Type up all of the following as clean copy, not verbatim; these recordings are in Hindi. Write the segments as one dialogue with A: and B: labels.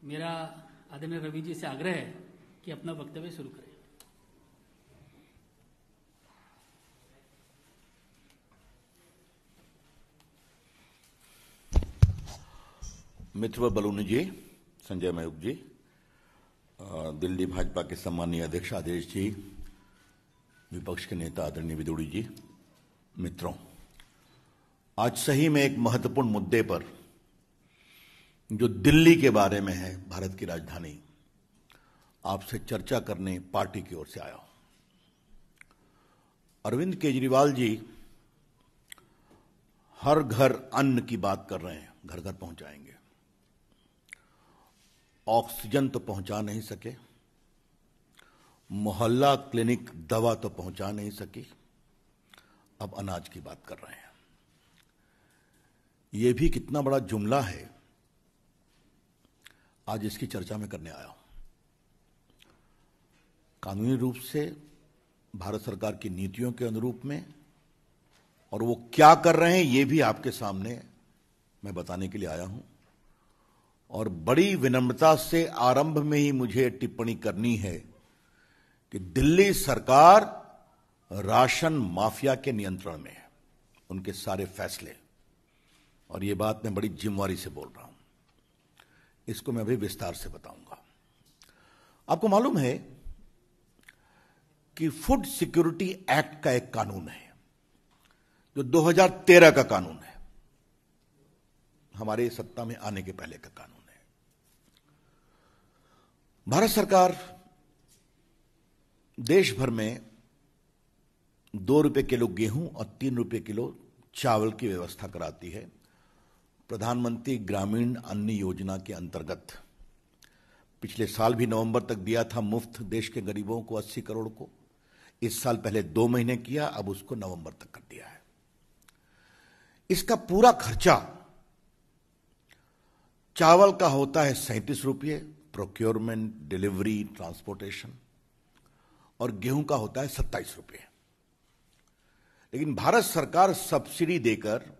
A: मेरा आदरणीय रवि जी से आग्रह है कि अपना वक्तव्य शुरू करें।
B: मित्र बलूनी जी, संजय मयूख जी, दिल्ली भाजपा के सम्मानीय अध्यक्ष आदेश जी, विपक्ष के नेता आदरणीय विदुड़ी जी, मित्रों, आज सही में एक महत्वपूर्ण मुद्दे पर जो दिल्ली के बारे में है, भारत की राजधानी, आपसे चर्चा करने पार्टी की ओर से आया हूं। अरविंद केजरीवाल जी हर घर अन्न की बात कर रहे हैं, घर घर पहुंचाएंगे। ऑक्सीजन तो पहुंचा नहीं सके, मोहल्ला क्लिनिक दवा तो पहुंचा नहीं सकी, अब अनाज की बात कर रहे हैं। यह भी कितना बड़ा जुमला है, आज इसकी चर्चा में करने आया हूं। कानूनी रूप से भारत सरकार की नीतियों के अनुरूप में, और वो क्या कर रहे हैं ये भी आपके सामने मैं बताने के लिए आया हूं। और बड़ी विनम्रता से आरंभ में ही मुझे टिप्पणी करनी है कि दिल्ली सरकार राशन माफिया के नियंत्रण में है, उनके सारे फैसले, और ये बात मैं बड़ी जिम्मेवारी से बोल रहा हूं। इसको मैं अभी विस्तार से बताऊंगा। आपको मालूम है कि फूड सिक्योरिटी एक्ट का एक कानून है जो 2013 का कानून है, हमारे सत्ता में आने के पहले का कानून है। भारत सरकार देश भर में 2 रुपए किलो गेहूं और 3 रुपए किलो चावल की व्यवस्था कराती है। प्रधानमंत्री ग्रामीण अन्न योजना के अंतर्गत पिछले साल भी नवंबर तक दिया था मुफ्त देश के गरीबों को 80 करोड़ को। इस साल पहले 2 महीने किया, अब उसको नवंबर तक कर दिया है। इसका पूरा खर्चा चावल का होता है 37 रुपये, प्रोक्योरमेंट, डिलीवरी, ट्रांसपोर्टेशन, और गेहूं का होता है 27 रुपये। लेकिन भारत सरकार सब्सिडी देकर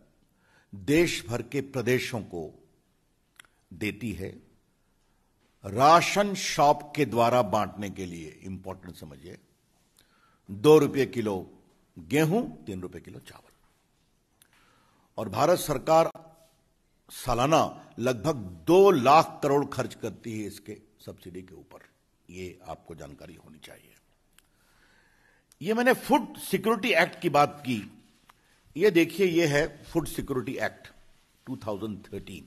B: देश भर के प्रदेशों को देती है राशन शॉप के द्वारा बांटने के लिए। इंपॉर्टेंट समझिए, 2 रुपये किलो गेहूं, 3 रुपये किलो चावल। और भारत सरकार सालाना लगभग 2 लाख करोड़ खर्च करती है इसके सब्सिडी के ऊपर। ये आपको जानकारी होनी चाहिए। ये मैंने फूड सिक्योरिटी एक्ट की बात की। ये देखिए, ये है फूड सिक्योरिटी एक्ट 2013।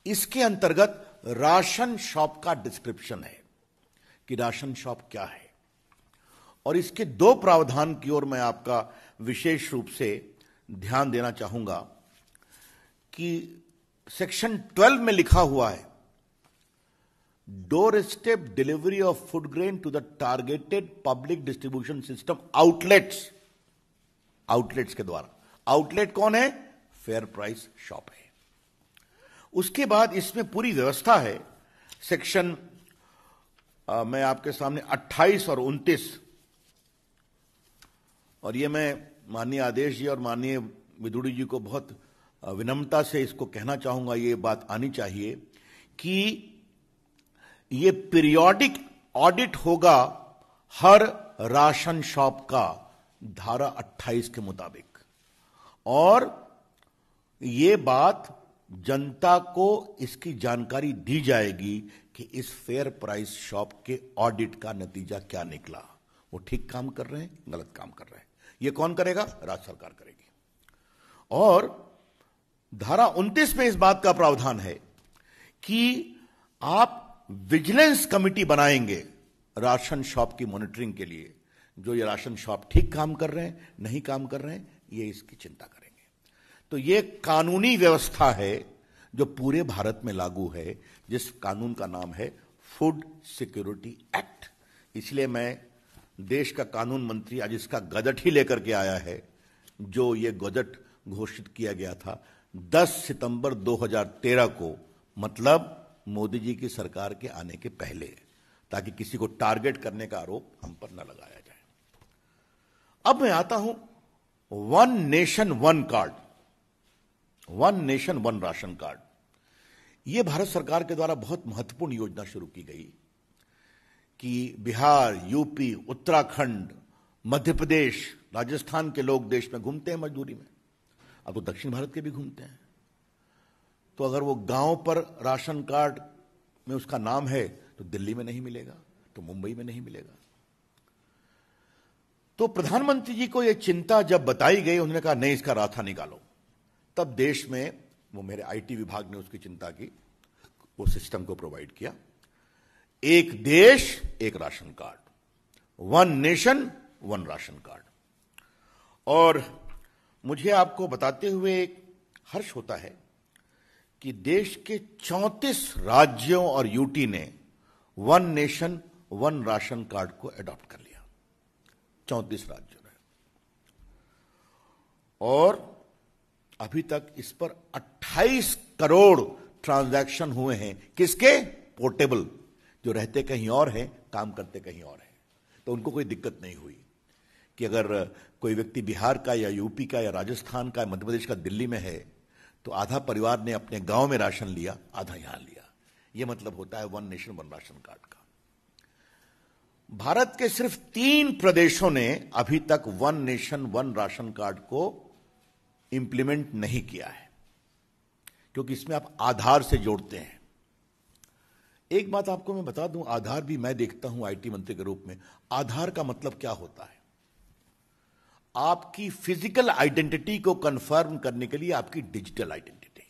B: इसके अंतर्गत राशन शॉप का डिस्क्रिप्शन है कि राशन शॉप क्या है, और इसके 2 प्रावधान की ओर मैं आपका विशेष रूप से ध्यान देना चाहूंगा कि सेक्शन 12 में लिखा हुआ है, door step delivery of food grain to the targeted public distribution system outlets. Outlets के द्वारा। आउटलेट कौन है? फेयर प्राइस शॉप है। उसके बाद इसमें पूरी व्यवस्था है। सेक्शन मैं आपके सामने 28 और 29, और ये मैं माननीय आदेश जी और माननीय विदुड़ी जी को बहुत विनम्रता से इसको कहना चाहूंगा, ये बात आनी चाहिए कि ये पीरियोडिक ऑडिट होगा हर राशन शॉप का, धारा 28 के मुताबिक। और ये बात जनता को इसकी जानकारी दी जाएगी कि इस फेयर प्राइस शॉप के ऑडिट का नतीजा क्या निकला, वो ठीक काम कर रहे हैं, गलत काम कर रहे हैं। ये कौन करेगा? राज्य सरकार करेगी। और धारा 29 में इस बात का प्रावधान है कि आप विजिलेंस कमेटी बनाएंगे राशन शॉप की मॉनिटरिंग के लिए। जो ये राशन शॉप ठीक काम कर रहे हैं, नहीं काम कर रहे हैं, ये इसकी चिंता करेंगे। तो ये कानूनी व्यवस्था है जो पूरे भारत में लागू है, जिस कानून का नाम है फूड सिक्योरिटी एक्ट। इसलिए मैं देश का कानून मंत्री आज इसका गजट ही लेकर के आया है, जो ये गजट घोषित किया गया था 10 सितंबर 2013 को, मतलब मोदी जी की सरकार के आने के पहले, ताकि किसी को टारगेट करने का आरोप हम पर न लगाया जाए। अब मैं आता हूं one nation one card, one nation one ration card. ये भारत सरकार के द्वारा बहुत महत्वपूर्ण योजना शुरू की गई कि बिहार, यूपी, उत्तराखंड, मध्य प्रदेश, राजस्थान के लोग देश में घूमते हैं मजदूरी में, अब तो दक्षिण भारत के भी घूमते हैं। तो अगर वो गांव पर राशन कार्ड में उसका नाम है तो दिल्ली में नहीं मिलेगा, तो मुंबई में नहीं मिलेगा। तो प्रधानमंत्री जी को यह चिंता जब बताई गई, उन्होंने कहा नहीं, इसका रास्ता निकालो। तब देश में, वो मेरे आईटी विभाग ने उसकी चिंता की, वो सिस्टम को प्रोवाइड किया, एक देश एक ration card, one nation one ration card. और मुझे आपको बताते हुए हर्ष होता है कि देश के 34 राज्यों और यूटी ने one nation one ration card को एडॉप्ट कर लिया, 34 राज्यों ने। और अभी तक इस पर 28 करोड़ ट्रांजैक्शन हुए हैं। किसके? पोर्टेबल, जो रहते कहीं और हैं, काम करते कहीं और हैं। तो उनको कोई दिक्कत नहीं हुई कि अगर कोई व्यक्ति बिहार का या यूपी का या राजस्थान का, मध्य प्रदेश का दिल्ली में है, तो आधा परिवार ने अपने गांव में राशन लिया, आधा यहां लिया। यह मतलब होता है one nation one ration card का। भारत के सिर्फ 3 प्रदेशों ने अभी तक one nation one ration card को इंप्लीमेंट नहीं किया है, क्योंकि इसमें आप आधार से जोड़ते हैं। एक बात आपको मैं बता दूं, आधार भी मैं देखता हूं आईटी मंत्री के रूप में, आधार का मतलब क्या होता है? आपकी फिजिकल आइडेंटिटी को कंफर्म करने के लिए आपकी डिजिटल आइडेंटिटी,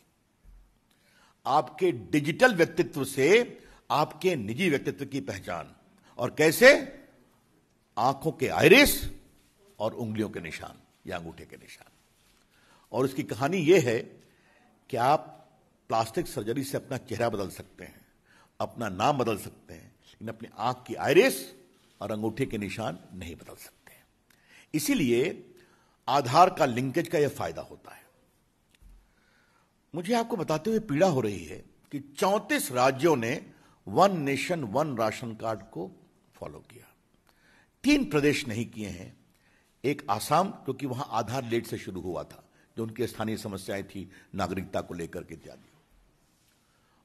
B: आपके डिजिटल व्यक्तित्व से आपके निजी व्यक्तित्व की पहचान। और कैसे? आंखों के आइरिस और उंगलियों के निशान या अंगूठे के निशान। और उसकी कहानी यह है कि आप प्लास्टिक सर्जरी से अपना चेहरा बदल सकते हैं, अपना नाम बदल सकते हैं, लेकिन अपनी आंख की आइरिस और अंगूठे के निशान नहीं बदल सकते। इसीलिए आधार का लिंकेज का यह फायदा होता है। मुझे आपको बताते हुए पीड़ा हो रही है कि 34 राज्यों ने one nation one ration card को फॉलो किया, 3 प्रदेश नहीं किए हैं। एक आसाम, क्योंकि वहां आधार लेट से शुरू हुआ था, जो उनकी स्थानीय समस्याएं थी नागरिकता को लेकर के इत्यादि।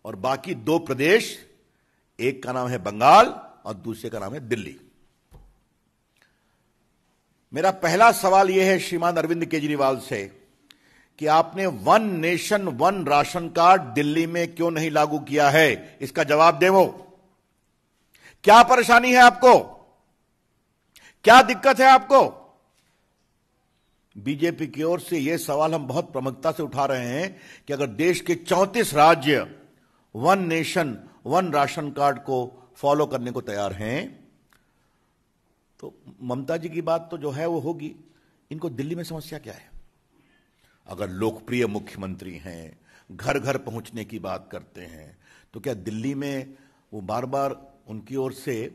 B: और बाकी 2 प्रदेश, एक का नाम है बंगाल और दूसरे का नाम है दिल्ली। मेरा पहला सवाल यह है श्रीमान अरविंद केजरीवाल से कि आपने one nation one ration card Delhi में क्यों नहीं लागू किया है? इसका जवाब दें। वो क्या परेशानी है आपको? क्या दिक्कत है आपको? बीजेपी की ओर से यह सवाल हम बहुत प्रमुखता से उठा रहे हैं कि अगर देश के 34 राज्य one nation one ration card को फॉलो करने को तैयार हैं, तो ममता जी की बात तो जो है वो होगी। इनको दिल्ली में समस्या क्या है? अगर लोकप्रिय मुख्यमंत्री हैं, घर घर पहुंचने की बात करते हैं, तो क्या दिल्ली में वो बार बार उनकी ओर से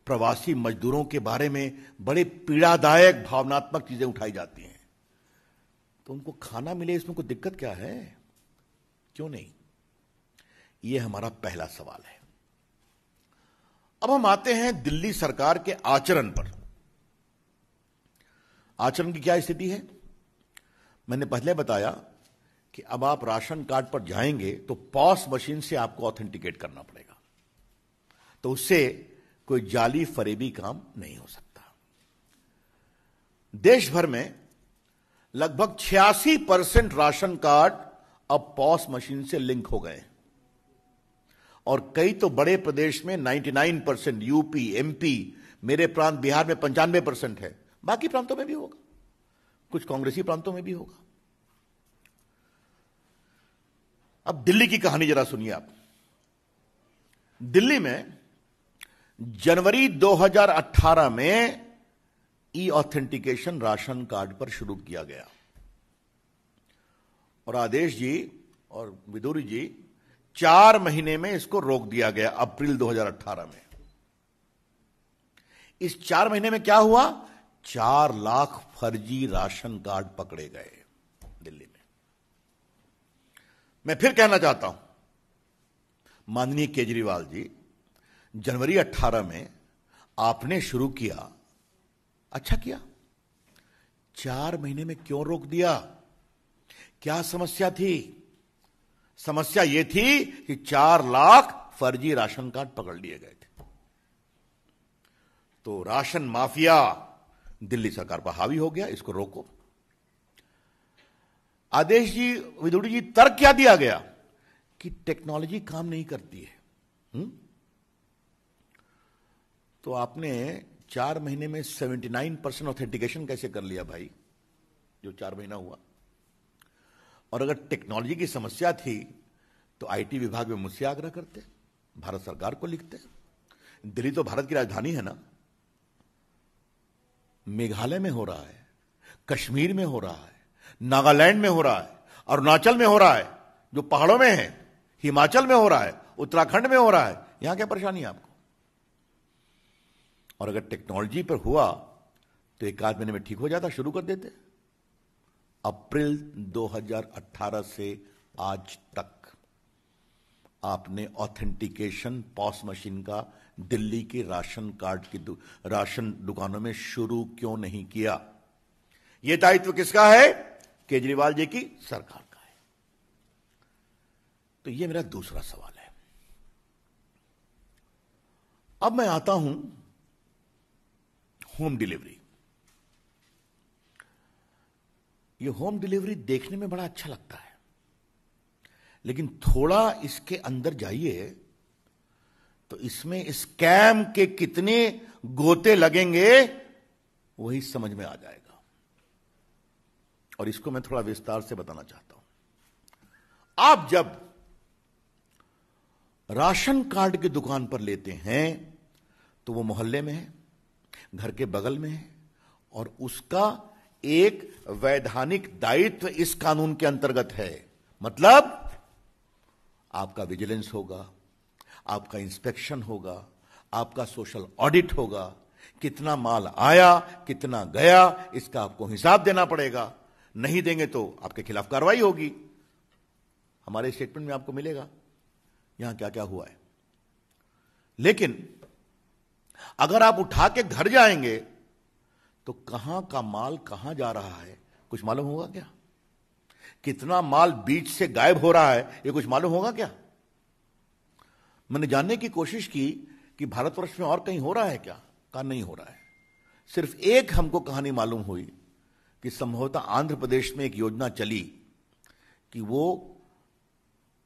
B: प्रवासी मजदूरों के बारे में बड़े पीड़ादायक भावनात्मक चीजें उठाई जाती हैं? तो उनको खाना मिले, इसमें कोई दिक्कत क्या है? क्यों नहीं? यह हमारा पहला सवाल है। अब हम आते हैं दिल्ली सरकार के आचरण पर। आचरण की क्या स्थिति है? मैंने पहले बताया कि अब आप राशन कार्ड पर जाएंगे तो पॉस मशीन से आपको ऑथेंटिकेट करना पड़ेगा, तो उससे कोई जाली फरेबी काम नहीं हो सकता। देश भर में लगभग 86% राशन कार्ड अब पॉस मशीन से लिंक हो गए, और कई तो बड़े प्रदेश में 99%, यूपी, एमपी, मेरे प्रांत बिहार में 95% है। बाकी प्रांतों में भी होगा, कुछ कांग्रेसी प्रांतों में भी होगा। अब दिल्ली की कहानी जरा सुनिए आप। दिल्ली में जनवरी 2018 में ई ऑथेंटिकेशन राशन कार्ड पर शुरू किया गया, और आदेश जी और विदुरी जी 4 महीने में इसको रोक दिया गया, अप्रैल 2018 में। इस 4 महीने में क्या हुआ? 4 लाख फर्जी राशन कार्ड पकड़े गए दिल्ली में। मैं फिर कहना चाहता हूं, माननीय केजरीवाल जी, जनवरी 18 में आपने शुरू किया, अच्छा किया। 4 महीने में क्यों रोक दिया? क्या समस्या थी? समस्या यह थी कि 4 लाख फर्जी राशन कार्ड पकड़ लिए गए थे। तो राशन माफिया दिल्ली सरकार पर हावी हो गया, इसको रोको। आदेश जी, विदुड़ी जी, तर्क क्या दिया गया कि टेक्नोलॉजी काम नहीं करती है। तो आपने 4 महीने में 79% ऑथेंटिकेशन कैसे कर लिया भाई, जो 4 महीना हुआ? और अगर टेक्नोलॉजी की समस्या थी तो आईटी विभाग में मुझसे आग्रह करते, भारत सरकार को लिखते। दिल्ली तो भारत की राजधानी है ना। मेघालय में हो रहा है, कश्मीर में हो रहा है, नागालैंड में हो रहा है, अरुणाचल में हो रहा है, जो पहाड़ों में है, हिमाचल में हो रहा है, उत्तराखंड में हो रहा है। यहां क्या परेशानी है आपको? और अगर टेक्नोलॉजी पर हुआ तो 1 महीने में ठीक हो जाता, शुरू कर देते। अप्रैल 2018 से आज तक आपने ऑथेंटिकेशन पॉस मशीन का दिल्ली के राशन कार्ड की राशन दुकानों में शुरू क्यों नहीं किया? यह दायित्व किसका है? केजरीवाल जी की सरकार का है। तो यह मेरा दूसरा सवाल है। अब मैं आता हूं होम डिलीवरी। यह होम डिलीवरी देखने में बड़ा अच्छा लगता है, लेकिन थोड़ा इसके अंदर जाइए तो इसमें स्कैम के कितने गोते लगेंगे वही समझ में आ जाएगा। और इसको मैं थोड़ा विस्तार से बताना चाहता हूं। आप जब राशन कार्ड की दुकान पर लेते हैं तो वो मोहल्ले में है, घर के बगल में है, और उसका एक वैधानिक दायित्व इस कानून के अंतर्गत है। मतलब आपका विजिलेंस होगा, आपका इंस्पेक्शन होगा, आपका सोशल ऑडिट होगा, कितना माल आया, कितना गया, इसका आपको हिसाब देना पड़ेगा। नहीं देंगे तो आपके खिलाफ कार्रवाई होगी। हमारे स्टेटमेंट में आपको मिलेगा यहां क्या क्या हुआ है। लेकिन अगर आप उठा के घर जाएंगे तो कहां का माल कहां जा रहा है कुछ मालूम होगा क्या? कितना माल बीच से गायब हो रहा है यह कुछ मालूम होगा क्या? मैंने जानने की कोशिश की कि भारतवर्ष में और कहीं हो रहा है क्या? कहा नहीं हो रहा है। सिर्फ एक हमको कहानी मालूम हुई कि संभवतः आंध्र प्रदेश में एक योजना चली कि वो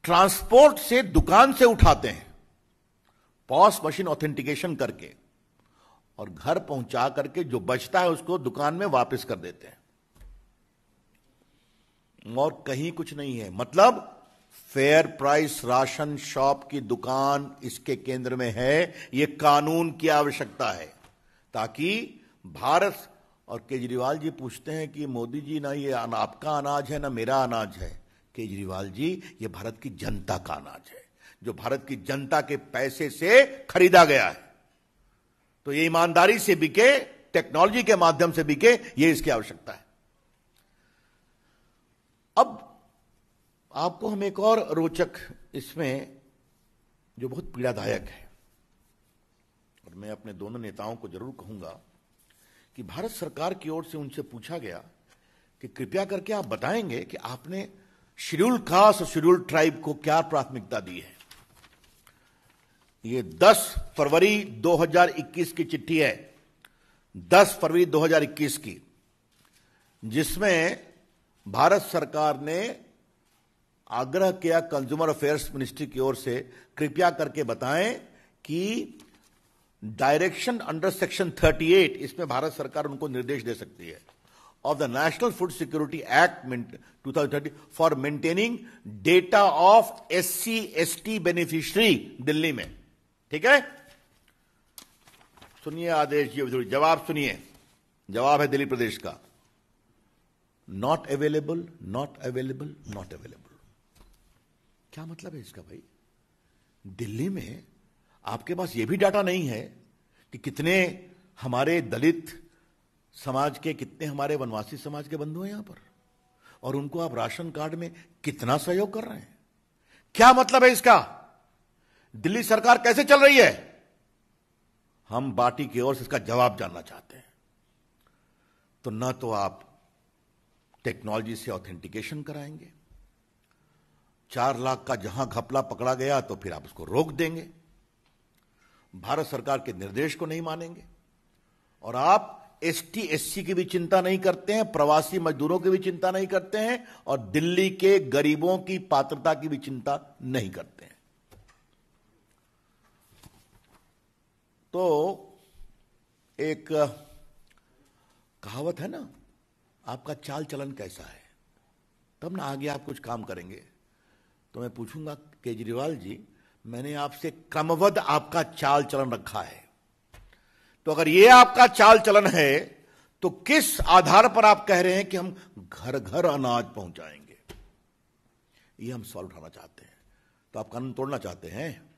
B: ट्रांसपोर्ट से दुकान से उठाते हैं, पॉस मशीन ऑथेंटिकेशन करके, और घर पहुंचा करके जो बचता है उसको दुकान में वापस कर देते हैं, और कहीं कुछ नहीं है। मतलब फेयर प्राइस राशन शॉप की दुकान इसके केंद्र में है। यह कानून की आवश्यकता है ताकि भारत, और केजरीवाल जी पूछते हैं कि मोदी जी ना ये आपका अनाज है ना मेरा अनाज है। केजरीवाल जी, ये भारत की जनता का अनाज है जो भारत की जनता के पैसे से खरीदा गया है। तो ये ईमानदारी से बिके, टेक्नोलॉजी के माध्यम से बिके, ये इसकी आवश्यकता है। अब आपको हम एक और रोचक इसमें जो बहुत पीड़ादायक है, और मैं अपने दोनों नेताओं को जरूर कहूंगा कि भारत सरकार की ओर से उनसे पूछा गया कि कृपया करके आप बताएंगे कि आपने शेड्यूल कास्ट और शेड्यूल ट्राइब को क्या प्राथमिकता दी है। ये 10 फरवरी 2021 की चिट्ठी है, 10 फरवरी 2021 की, जिसमें भारत सरकार ने आग्रह किया कंज्यूमर अफेयर्स मिनिस्ट्री की ओर से, कृपया करके बताएं कि डायरेक्शन अंडर सेक्शन 38, इसमें भारत सरकार उनको निर्देश दे सकती है, of the national food security act 2030 for maintaining data of SC/ST beneficiary Delhi में। ठीक है, सुनिए आदेश जी, जवाब सुनिए। जवाब है दिल्ली प्रदेश का, not available, not available, not available. क्या मतलब है इसका भाई? दिल्ली में आपके पास यह भी डाटा नहीं है कि कितने हमारे दलित समाज के, कितने हमारे वनवासी समाज के बंधु हैं यहां पर, और उनको आप राशन कार्ड में कितना सहयोग कर रहे हैं? क्या मतलब है इसका? दिल्ली सरकार कैसे चल रही है? हम पार्टी की ओर से इसका जवाब जानना चाहते हैं। तो न तो आप टेक्नोलॉजी से ऑथेंटिकेशन कराएंगे, 4 लाख का जहां घपला पकड़ा गया तो फिर आप उसको रोक देंगे, भारत सरकार के निर्देश को नहीं मानेंगे, और आप एसटी एससी की भी चिंता नहीं करते हैं, प्रवासी मजदूरों की भी चिंता नहीं करते हैं, और दिल्ली के गरीबों की पात्रता की भी चिंता नहीं करते हैं। तो एक कहावत है ना, आपका चाल चलन कैसा है, तब ना आगे आप कुछ काम करेंगे। तो मैं पूछूंगा केजरीवाल जी, मैंने आपसे क्रमबद्ध आपका चाल चलन रखा है, तो अगर ये आपका चाल चलन है तो किस आधार पर आप कह रहे हैं कि हम घर घर अनाज पहुंचाएंगे? ये हम सवाल उठाना चाहते हैं। तो आप कानून तोड़ना चाहते हैं,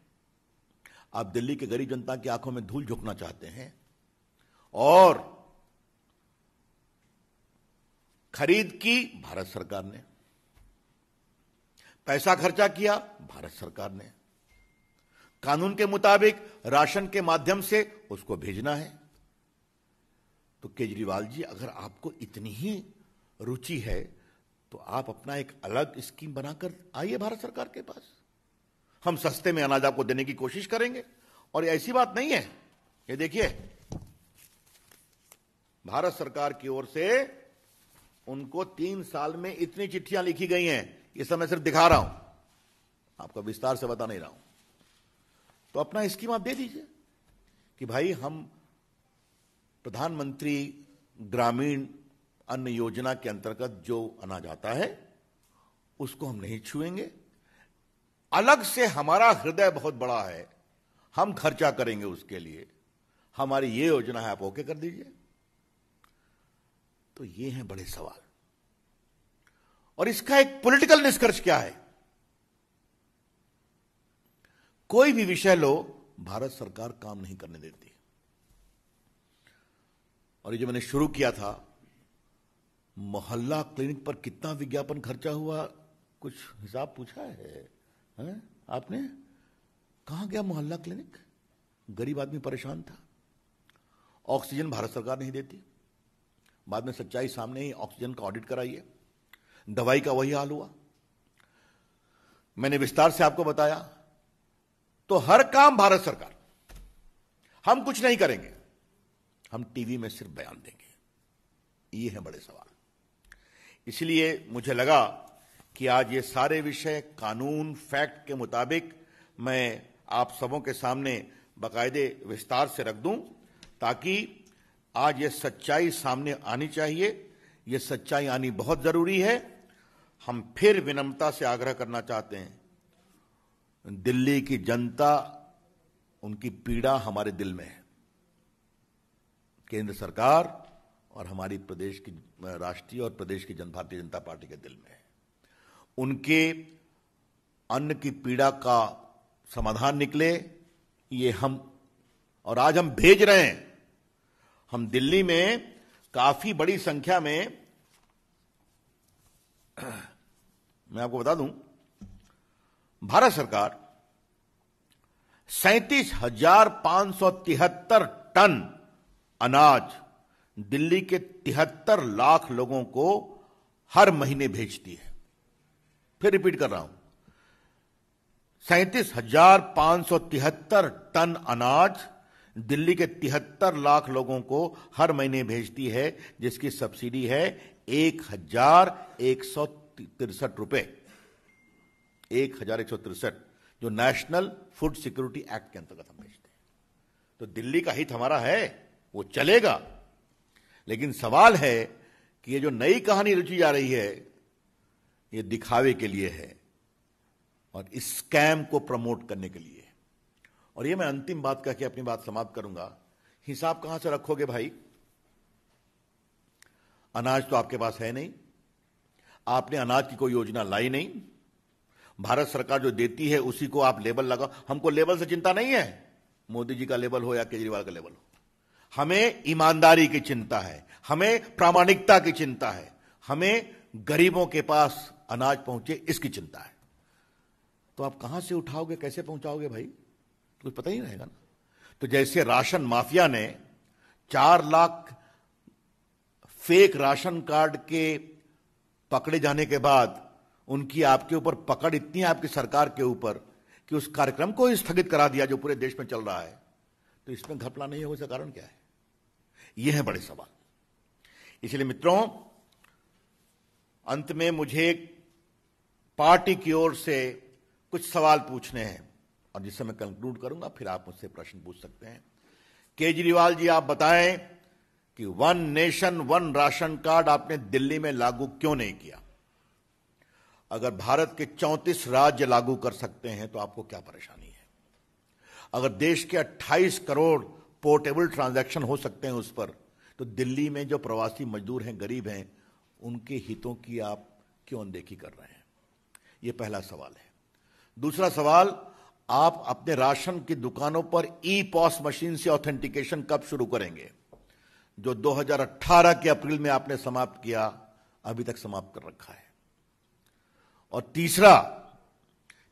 B: आप दिल्ली के गरीब जनता की आंखों में धूल झोंकना चाहते हैं, और खरीद की भारत सरकार ने, पैसा खर्चा किया भारत सरकार ने, कानून के मुताबिक राशन के माध्यम से उसको भेजना है। तो केजरीवाल जी, अगर आपको इतनी ही रुचि है तो आप अपना एक अलग स्कीम बनाकर आइए भारत सरकार के पास, हम सस्ते में अनाज आपको देने की कोशिश करेंगे। और ऐसी बात नहीं है, ये देखिए भारत सरकार की ओर से उनको 3 साल में इतनी चिट्ठियां लिखी गई हैं, ये सब मैं सिर्फ दिखा रहा हूं, आपको विस्तार से बता नहीं रहा हूं। तो अपना स्कीम आप दे दीजिए कि भाई हम प्रधानमंत्री ग्रामीण अन्न योजना के अंतर्गत जो अनाज आता है उसको हम नहीं छुएंगे, अलग से हमारा हृदय बहुत बड़ा है, हम खर्चा करेंगे उसके लिए, हमारी ये योजना है, आप ओके कर दीजिए। तो ये हैं बड़े सवाल, और इसका एक पॉलिटिकल निष्कर्ष क्या है? कोई भी विषय लो, भारत सरकार काम नहीं करने देती। और ये जो मैंने शुरू किया था, मोहल्ला क्लिनिक पर कितना विज्ञापन खर्चा हुआ, कुछ हिसाब पूछा है? आपने? कहां गया मोहल्ला क्लिनिक? गरीब आदमी परेशान था। ऑक्सीजन भारत सरकार नहीं देती, बाद में सच्चाई सामने ही, ऑक्सीजन का ऑडिट कराइए, दवाई का वही हाल हुआ, मैंने विस्तार से आपको बताया। तो हर काम भारत सरकार, हम कुछ नहीं करेंगे, हम टीवी में सिर्फ बयान देंगे। ये हैं बड़े सवाल। इसलिए मुझे लगा कि आज ये सारे विषय कानून फैक्ट के मुताबिक मैं आप सबों के सामने बाकायदे विस्तार से रख दूं, ताकि आज ये सच्चाई सामने आनी चाहिए। ये सच्चाई आनी बहुत जरूरी है। हम फिर विनम्रता से आग्रह करना चाहते हैं, दिल्ली की जनता, उनकी पीड़ा हमारे दिल में है, केंद्र सरकार और हमारी प्रदेश की राष्ट्रीय और प्रदेश की भारतीय जनता पार्टी के दिल में है। उनके अन्न की पीड़ा का समाधान निकले, ये हम, और आज हम भेज रहे हैं। हम दिल्ली में काफी बड़ी संख्या में, मैं आपको बता दूं, भारत सरकार 37,573 टन अनाज दिल्ली के 73 लाख लोगों को हर महीने भेजती है। फिर रिपीट कर रहा हूं, 37,573 टन अनाज दिल्ली के 73 लाख लोगों को हर महीने भेजती है, जिसकी सब्सिडी है 1,163 रुपए, 1,163, जो नेशनल फूड सिक्योरिटी एक्ट के अंतर्गत हम भेजते हैं। तो दिल्ली का हित हमारा है, वो चलेगा। लेकिन सवाल है कि ये जो नई कहानी रची जा रही है, ये दिखावे के लिए है और इस स्कैम को प्रमोट करने के लिए। और ये मैं अंतिम बात कह के अपनी बात समाप्त करूंगा। हिसाब कहां से रखोगे भाई? अनाज तो आपके पास है नहीं, आपने अनाज की कोई योजना लाई नहीं, भारत सरकार जो देती है उसी को आप लेबल लगाओ। हमको लेबल से चिंता नहीं है, मोदी जी का लेबल हो या केजरीवाल का लेबल हो, हमें ईमानदारी की चिंता है, हमें प्रामाणिकता की चिंता है, हमें गरीबों के पास अनाज पहुंचे इसकी चिंता है। तो आप कहां से उठाओगे, कैसे पहुंचाओगे भाई? कुछ पता ही नहीं रहेगा ना। तो जैसे राशन माफिया ने 4 लाख फेक राशन कार्ड के पकड़े जाने के बाद उनकी आपके ऊपर पकड़ इतनी है आपकी सरकार के ऊपर कि उस कार्यक्रम को स्थगित करा दिया जो पूरे देश में चल रहा है, तो इसमें घपला नहीं होने का कारण क्या है? यह है बड़े सवाल। इसलिए मित्रों, अंत में मुझे पार्टी की ओर से कुछ सवाल पूछने हैं और जिससे मैं कंक्लूड करूंगा, फिर आप मुझसे प्रश्न पूछ सकते हैं। केजरीवाल जी, आप बताएं कि one nation one ration card आपने दिल्ली में लागू क्यों नहीं किया? अगर भारत के 34 राज्य लागू कर सकते हैं तो आपको क्या परेशानी है? अगर देश के 28 करोड़ पोर्टेबल ट्रांजैक्शन हो सकते हैं उस पर, तो दिल्ली में जो प्रवासी मजदूर हैं, गरीब हैं, उनके हितों की आप क्यों अनदेखी कर रहे हैं? यह पहला सवाल है। दूसरा सवाल, आप अपने राशन की दुकानों पर ई पॉस मशीन से ऑथेंटिकेशन कब शुरू करेंगे? जो 2018 के अप्रैल में आपने समाप्त किया, अभी तक समाप्त कर रखा है। और तीसरा,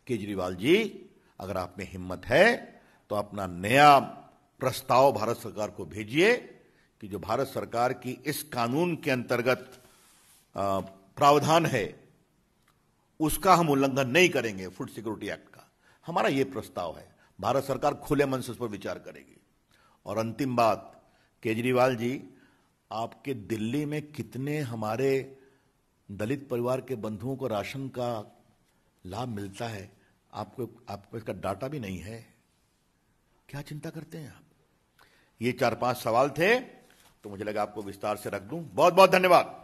B: केजरीवाल जी, अगर आप में हिम्मत है तो अपना नया प्रस्ताव भारत सरकार को भेजिए कि जो भारत सरकार की इस कानून के अंतर्गत प्रावधान है उसका हम उल्लंघन नहीं करेंगे, फूड सिक्योरिटी एक्ट का। हमारा यह प्रस्ताव है, भारत सरकार खुले मन से उस पर विचार करेगी। और अंतिम बात, केजरीवाल जी, आपके दिल्ली में कितने हमारे दलित परिवार के बंधुओं को राशन का लाभ मिलता है? आपको इसका डाटा भी नहीं है। क्या चिंता करते हैं आप? ये 4-5 सवाल थे, तो मुझे लगा आपको विस्तार से रख दूं। बहुत बहुत धन्यवाद।